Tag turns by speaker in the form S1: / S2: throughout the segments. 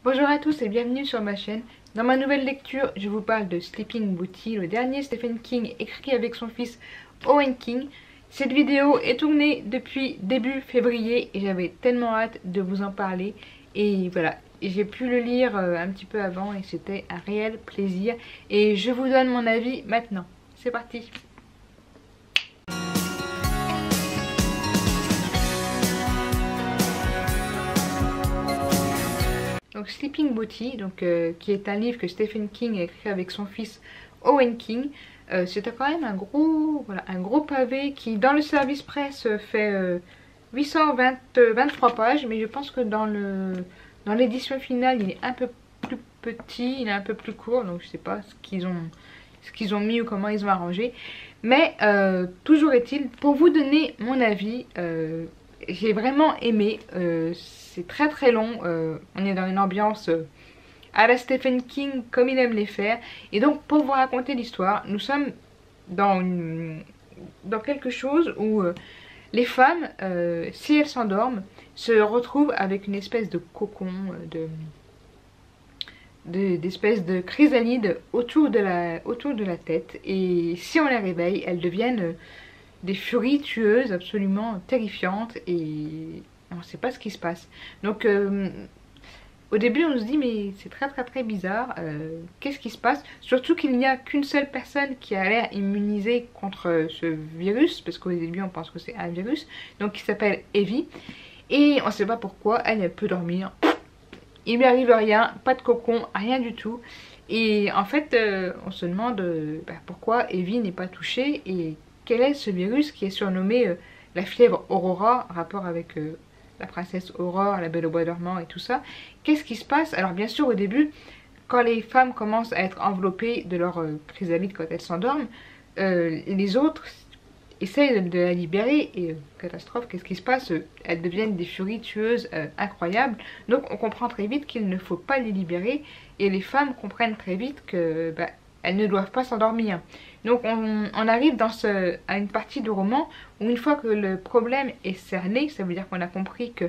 S1: Bonjour à tous et bienvenue sur ma chaîne. Dans ma nouvelle lecture, je vous parle de Sleeping Beauty, le dernier Stephen King écrit avec son fils Owen King. Cette vidéo est tournée depuis début février et j'avais tellement hâte de vous en parler. Et voilà, j'ai pu le lire un petit peu avant et c'était un réel plaisir. Et je vous donne mon avis maintenant. C'est parti! Donc Sleeping Beauty, qui est un livre que Stephen King a écrit avec son fils Owen King. C'était quand même un gros pavé qui dans le service presse fait 823 pages, mais je pense que dans l'édition finale il est un peu plus petit, il est un peu plus court, donc je sais pas ce qu'ils ont mis ou comment ils ont arrangé. Mais toujours est-il, pour vous donner mon avis, j'ai vraiment aimé. C'est très très long. On est dans une ambiance à la Stephen King comme il aime les faire. Et donc pour vous raconter l'histoire, nous sommes dans quelque chose où les femmes, si elles s'endorment, se retrouvent avec une espèce de cocon, d'espèce de chrysalide autour de la tête. Et si on les réveille, elles deviennent des furies tueuses absolument terrifiantes et on ne sait pas ce qui se passe. Donc au début on se dit mais c'est très très très bizarre, qu'est-ce qui se passe? Surtout qu'il n'y a qu'une seule personne qui a l'air immunisée contre ce virus, parce qu'au début on pense que c'est un virus, donc qui s'appelle Evie, et on ne sait pas pourquoi elle peut dormir, il lui arrive rien, pas de cocon, rien du tout. Et en fait on se demande pourquoi Evie n'est pas touchée et quel est ce virus qui est surnommé la fièvre Aurora, rapport avec la princesse Aurore, la Belle au bois dormant et tout ça. Qu'est-ce qui se passe? Alors bien sûr au début, quand les femmes commencent à être enveloppées de leur chrysalide quand elles s'endorment, les autres essayent de la libérer et catastrophe, qu'est-ce qui se passe? Elles deviennent des furies tueuses incroyables. Donc on comprend très vite qu'il ne faut pas les libérer et les femmes comprennent très vite que elles ne doivent pas s'endormir. Donc on arrive à une partie du roman où une fois que le problème est cerné, ça veut dire qu'on a compris que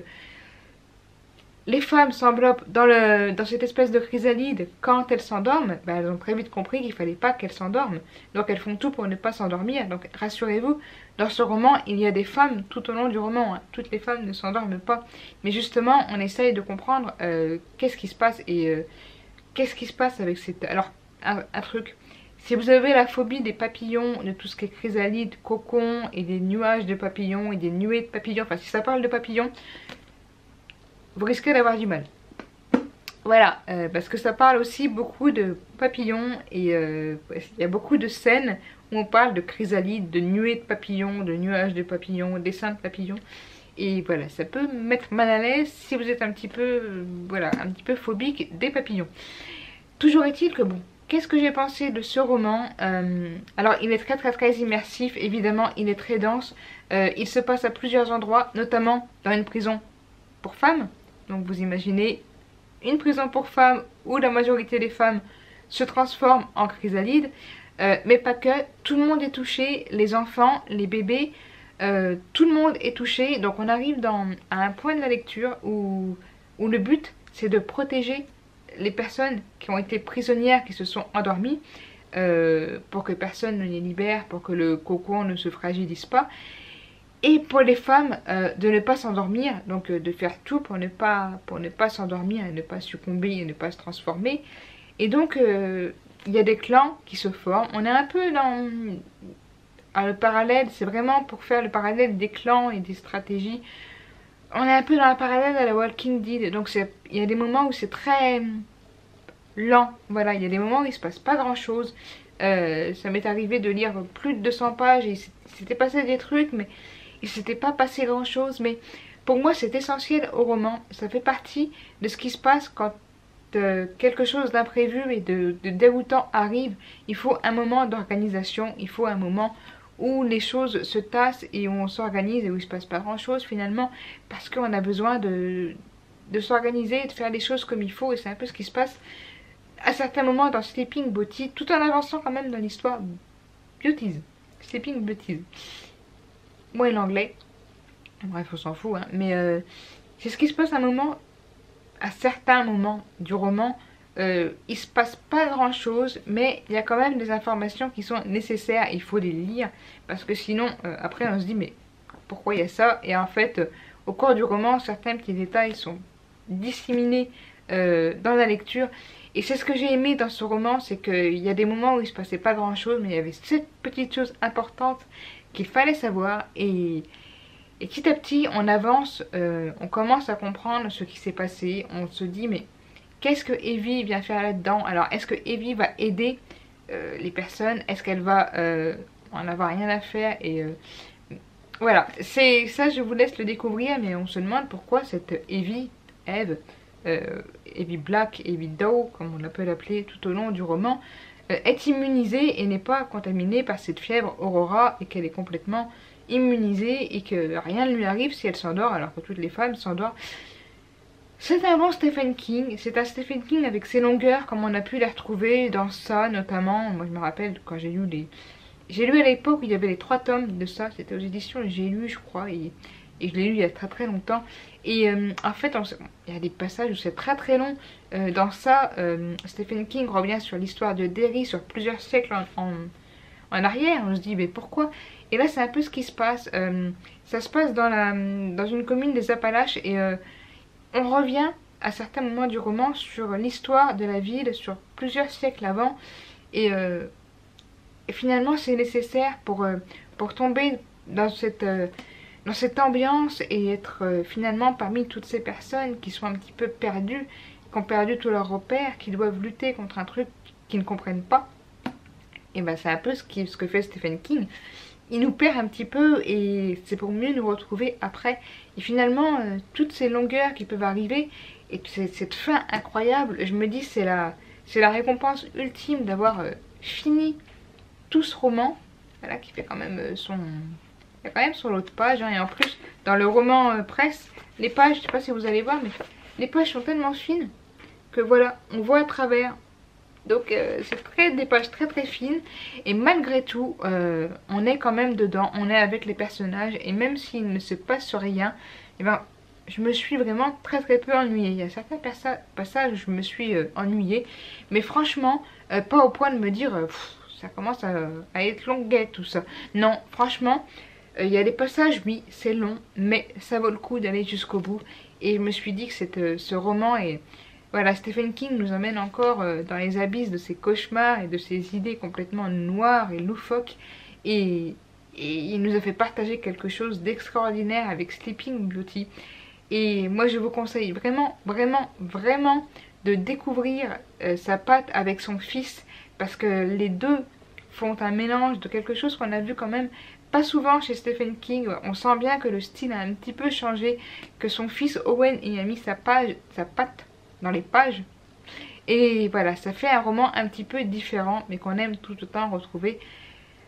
S1: les femmes s'enveloppent dans cette espèce de chrysalide quand elles s'endorment, elles ont très vite compris qu'il ne fallait pas qu'elles s'endorment. Donc elles font tout pour ne pas s'endormir. Donc rassurez-vous, dans ce roman, il y a des femmes tout au long du roman. Toutes les femmes ne s'endorment pas. Mais justement, on essaye de comprendre qu'est-ce qui se passe et qu'est-ce qui se passe avec cette... Alors, un truc... Si vous avez la phobie des papillons, de tout ce qui est chrysalide, cocon et des nuages de papillons et des nuées de papillons, enfin si ça parle de papillons, vous risquez d'avoir du mal. Voilà, parce que ça parle aussi beaucoup de papillons et il y a beaucoup de scènes où on parle de chrysalide, de nuées de papillons, de nuages de papillons, d'essaims de papillons. Et voilà, ça peut me mettre mal à l'aise si vous êtes un petit peu, un petit peu phobique des papillons. Toujours est-il que bon, qu'est-ce que j'ai pensé de ce roman? Alors il est très très très immersif, évidemment il est très dense, il se passe à plusieurs endroits, notamment dans une prison pour femmes. Donc vous imaginez une prison pour femmes où la majorité des femmes se transforment en chrysalide, mais pas que, tout le monde est touché, les enfants, les bébés, tout le monde est touché. Donc on arrive à un point de la lecture où le but c'est de protéger les personnes qui ont été prisonnières, qui se sont endormies, pour que personne ne les libère, pour que le cocon ne se fragilise pas, et pour les femmes de ne pas s'endormir, donc de faire tout pour ne pas s'endormir et ne pas succomber et ne pas se transformer. Et donc il y a des clans qui se forment. On est un peu dans le parallèle, c'est vraiment pour faire le parallèle des clans et des stratégies. On est un peu dans la parallèle à la Walking Dead, donc il y a des moments où c'est très lent, voilà, il y a des moments où il se passe pas grand chose. Ça m'est arrivé de lire plus de 200 pages et il s'était passé des trucs, mais il s'était pas passé grand chose. Mais pour moi c'est essentiel au roman, ça fait partie de ce qui se passe quand quelque chose d'imprévu et de déroutant arrive. Il faut un moment d'organisation, il faut un moment où les choses se tassent et où on s'organise et où il ne se passe pas grand chose finalement, parce qu'on a besoin de s'organiser et de faire les choses comme il faut. Et c'est un peu ce qui se passe à certains moments dans Sleeping Beauty, tout en avançant quand même dans l'histoire Beauties. Sleeping Beauties. Moi et l'anglais, bref on s'en fout, hein. Mais c'est ce qui se passe à un moment à certains moments du roman, il se passe pas grand chose, mais il y a quand même des informations qui sont nécessaires, il faut les lire, parce que sinon, après on se dit mais pourquoi il y a ça? Et en fait, au cours du roman, certains petits détails sont disséminés dans la lecture. Et c'est ce que j'ai aimé dans ce roman, c'est qu'il y a des moments où il se passait pas grand chose, mais il y avait cette petite chose importante qu'il fallait savoir. Et petit à petit, on avance, on commence à comprendre ce qui s'est passé. On se dit, mais qu'est-ce que Evie vient faire là-dedans? Alors, est-ce que Evie va aider les personnes? Est-ce qu'elle va en avoir rien à faire? Et voilà, c'est ça, je vous laisse le découvrir, mais on se demande pourquoi cette Evie, Eve, Evie Black, Evie Doe, comme on peut l'appeler tout au long du roman, est immunisée et n'est pas contaminée par cette fièvre Aurora et qu'elle est complètement immunisée et que rien ne lui arrive si elle s'endort alors que toutes les femmes s'endorment. C'est un bon Stephen King, c'est un Stephen King avec ses longueurs comme on a pu les retrouver dans ça notamment. Moi je me rappelle quand j'ai lu les... J'ai lu à l'époque où il y avait les 3 tomes de ça, c'était aux éditions J'ai lu je crois et je l'ai lu il y a très très longtemps. Et en fait il y a des passages où c'est très très long. Dans ça, Stephen King revient sur l'histoire de Derry sur plusieurs siècles en arrière. On se dit mais pourquoi? Et là c'est un peu ce qui se passe. Ça se passe dans une commune des Appalaches et on revient à certains moments du roman sur l'histoire de la ville, sur plusieurs siècles avant. Et finalement c'est nécessaire pour tomber dans cette ambiance et être finalement parmi toutes ces personnes qui sont un petit peu perdues, qui ont perdu tous leurs repères, qui doivent lutter contre un truc qu'ils ne comprennent pas. Et ben c'est un peu ce que fait Stephen King. Il nous perd un petit peu et c'est pour mieux nous retrouver après. Et finalement, toutes ces longueurs qui peuvent arriver et cette fin incroyable, je me dis c'est la récompense ultime d'avoir fini tout ce roman. Voilà, qui fait quand même son... Il y a quand même son lot de pages. Hein, et en plus, dans le roman presse, les pages, je ne sais pas si vous allez voir, mais les pages sont tellement fines que voilà, on voit à travers. Donc c'est des pages très très fines et malgré tout on est quand même dedans, on est avec les personnages et même s'il ne se passe rien, et ben, je me suis vraiment très très peu ennuyée. Il y a certains passages où je me suis ennuyée, mais franchement pas au point de me dire ça commence à être longuet tout ça. Non, franchement il y a des passages, oui c'est long, mais ça vaut le coup d'aller jusqu'au bout et je me suis dit que ce roman est... Voilà, Stephen King nous emmène encore dans les abysses de ses cauchemars et de ses idées complètement noires et loufoques. Et il nous a fait partager quelque chose d'extraordinaire avec Sleeping Beauty. Et moi je vous conseille vraiment, vraiment, vraiment de découvrir sa patte avec son fils. Parce que les deux font un mélange de quelque chose qu'on a vu quand même pas souvent chez Stephen King. On sent bien que le style a un petit peu changé, que son fils Owen y a mis sa patte dans les pages. Et voilà, ça fait un roman un petit peu différent, mais qu'on aime tout autant retrouver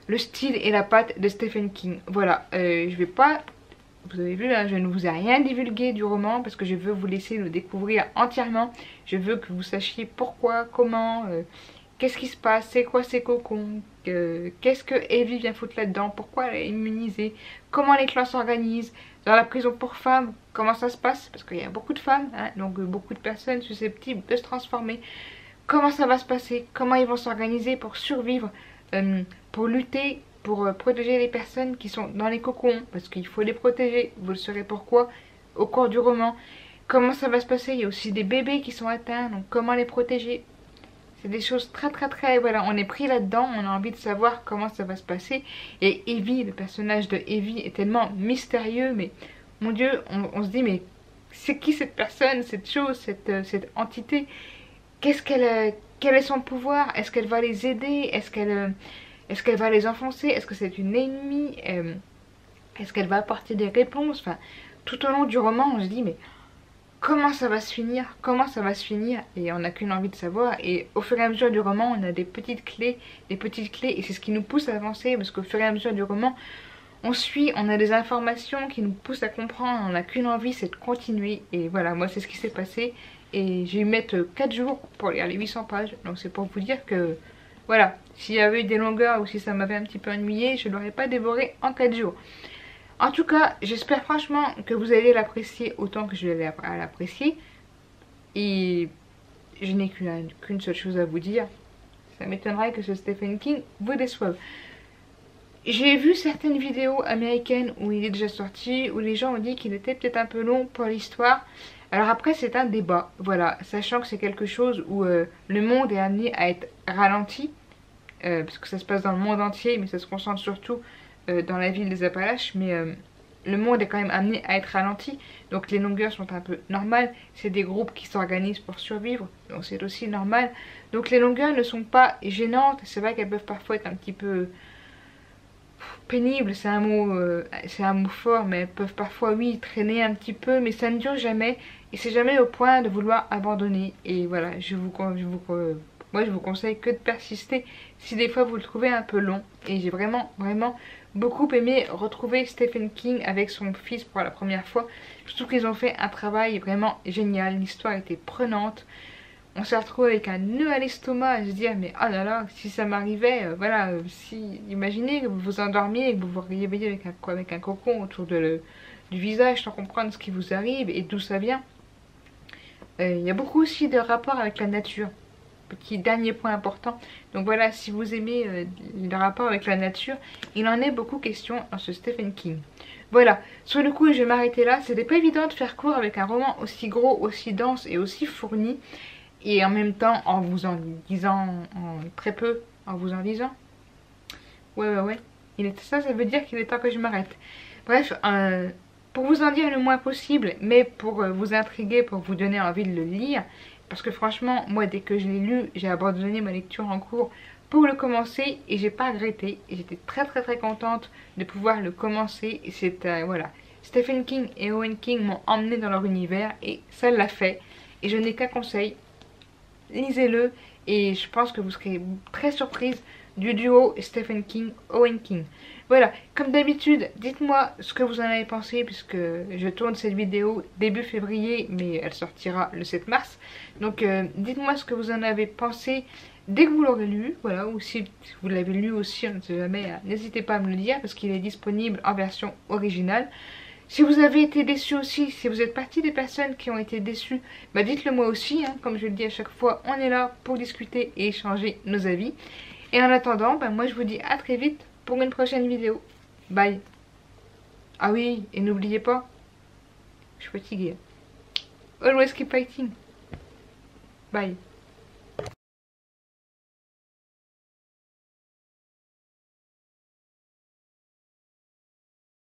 S1: le style et la patte de Stephen King. Voilà, je vais pas... Vous avez vu, hein, je ne vous ai rien divulgué du roman parce que je veux vous laisser le découvrir entièrement. Je veux que vous sachiez pourquoi, comment, qu'est-ce qui se passe, c'est quoi ces cocons, qu'est-ce que Evie vient foutre là-dedans, pourquoi elle est immunisée, comment les clans s'organisent. Dans la prison pour femmes, comment ça se passe? Parce qu'il y a beaucoup de femmes, hein, donc beaucoup de personnes susceptibles de se transformer. Comment ça va se passer? Comment ils vont s'organiser pour survivre, pour lutter, pour protéger les personnes qui sont dans les cocons? Parce qu'il faut les protéger, vous le saurez pourquoi au cours du roman. Comment ça va se passer? Il y a aussi des bébés qui sont atteints, donc comment les protéger? C'est des choses très très très... Voilà, on est pris là-dedans, on a envie de savoir comment ça va se passer. Et Evie, le personnage de Evie est tellement mystérieux, mais mon Dieu, on se dit mais c'est qui cette personne, cette chose, cette entité? Quel est son pouvoir? Est-ce qu'elle va les aider? Est-ce qu'elle va les enfoncer? Est-ce que c'est une ennemie? Est-ce qu'elle va apporter des réponses? Enfin, tout au long du roman, on se dit mais... Comment ça va se finir? Comment ça va se finir? Et on n'a qu'une envie de savoir. Et au fur et à mesure du roman, on a des petites clés. Et c'est ce qui nous pousse à avancer. Parce qu'au fur et à mesure du roman, on suit, on a des informations qui nous poussent à comprendre. On n'a qu'une envie, c'est de continuer. Et voilà, moi c'est ce qui s'est passé. Et j'ai eu mettre 4 jours pour lire les 800 pages. Donc c'est pour vous dire que, voilà, s'il y avait eu des longueurs ou si ça m'avait un petit peu ennuyé, je ne l'aurais pas dévoré en 4 jours. En tout cas, j'espère franchement que vous allez l'apprécier autant que je vais l'apprécier. Et je n'ai qu'une seule chose à vous dire. Ça m'étonnerait que ce Stephen King vous déçoive. J'ai vu certaines vidéos américaines où il est déjà sorti, où les gens ont dit qu'il était peut-être un peu long pour l'histoire. Alors après, c'est un débat, voilà, sachant que c'est quelque chose où le monde est amené à être ralenti, parce que ça se passe dans le monde entier, mais ça se concentre surtout dans la ville des Appalaches, mais le monde est quand même amené à être ralenti, donc les longueurs sont un peu normales, c'est des groupes qui s'organisent pour survivre, donc c'est aussi normal. Donc les longueurs ne sont pas gênantes, c'est vrai qu'elles peuvent parfois être un petit peu pénibles, c'est un mot fort, mais elles peuvent parfois, oui, traîner un petit peu, mais ça ne dure jamais, et c'est jamais au point de vouloir abandonner. Et voilà, moi je vous conseille que de persister si des fois vous le trouvez un peu long. Et j'ai vraiment, vraiment beaucoup aimé retrouver Stephen King avec son fils pour la première fois. Je trouve qu'ils ont fait un travail vraiment génial, l'histoire était prenante. On s'est retrouvé avec un nœud à l'estomac à se dire mais oh là là, si ça m'arrivait, voilà, si imaginez que vous vous endormiez et que vous vous réveillez avec un cocon autour du visage sans comprendre ce qui vous arrive et d'où ça vient. Il y a beaucoup aussi de rapports avec la nature. Petit dernier point important. Donc voilà, si vous aimez le rapport avec la nature, il en est beaucoup question dans ce Stephen King. Voilà, sur le coup je vais m'arrêter là. C'était pas évident de faire court avec un roman aussi gros, aussi dense et aussi fourni. Et en même temps, en vous en disant très peu, en vous en disant. Ouais. Ça veut dire qu'il est temps que je m'arrête. Bref, pour vous en dire le moins possible, mais pour vous intriguer, pour vous donner envie de le lire. Parce que franchement, moi, dès que je l'ai lu, j'ai abandonné ma lecture en cours pour le commencer et j'ai pas regretté. Et j'étais très contente de pouvoir le commencer. Et c'est, voilà. Stephen King et Owen King m'ont emmené dans leur univers et ça l'a fait. Et je n'ai qu'un conseil. Lisez-le et je pense que vous serez très surprise du duo Stephen King-Owen King. Voilà, comme d'habitude, dites-moi ce que vous en avez pensé puisque je tourne cette vidéo début février mais elle sortira le 7 mars. Donc dites-moi ce que vous en avez pensé dès que vous l'aurez lu, voilà, ou si vous l'avez lu aussi, on ne sait jamais, n'hésitez pas à me le dire parce qu'il est disponible en version originale. Si vous avez été déçu aussi, si vous êtes partie des personnes qui ont été déçues, bah dites-le moi aussi, hein, comme je le dis à chaque fois, on est là pour discuter et échanger nos avis. Et en attendant, bah moi je vous dis à très vite pour une prochaine vidéo. Bye. Ah oui, et n'oubliez pas, je suis fatiguée. Always keep fighting. Bye.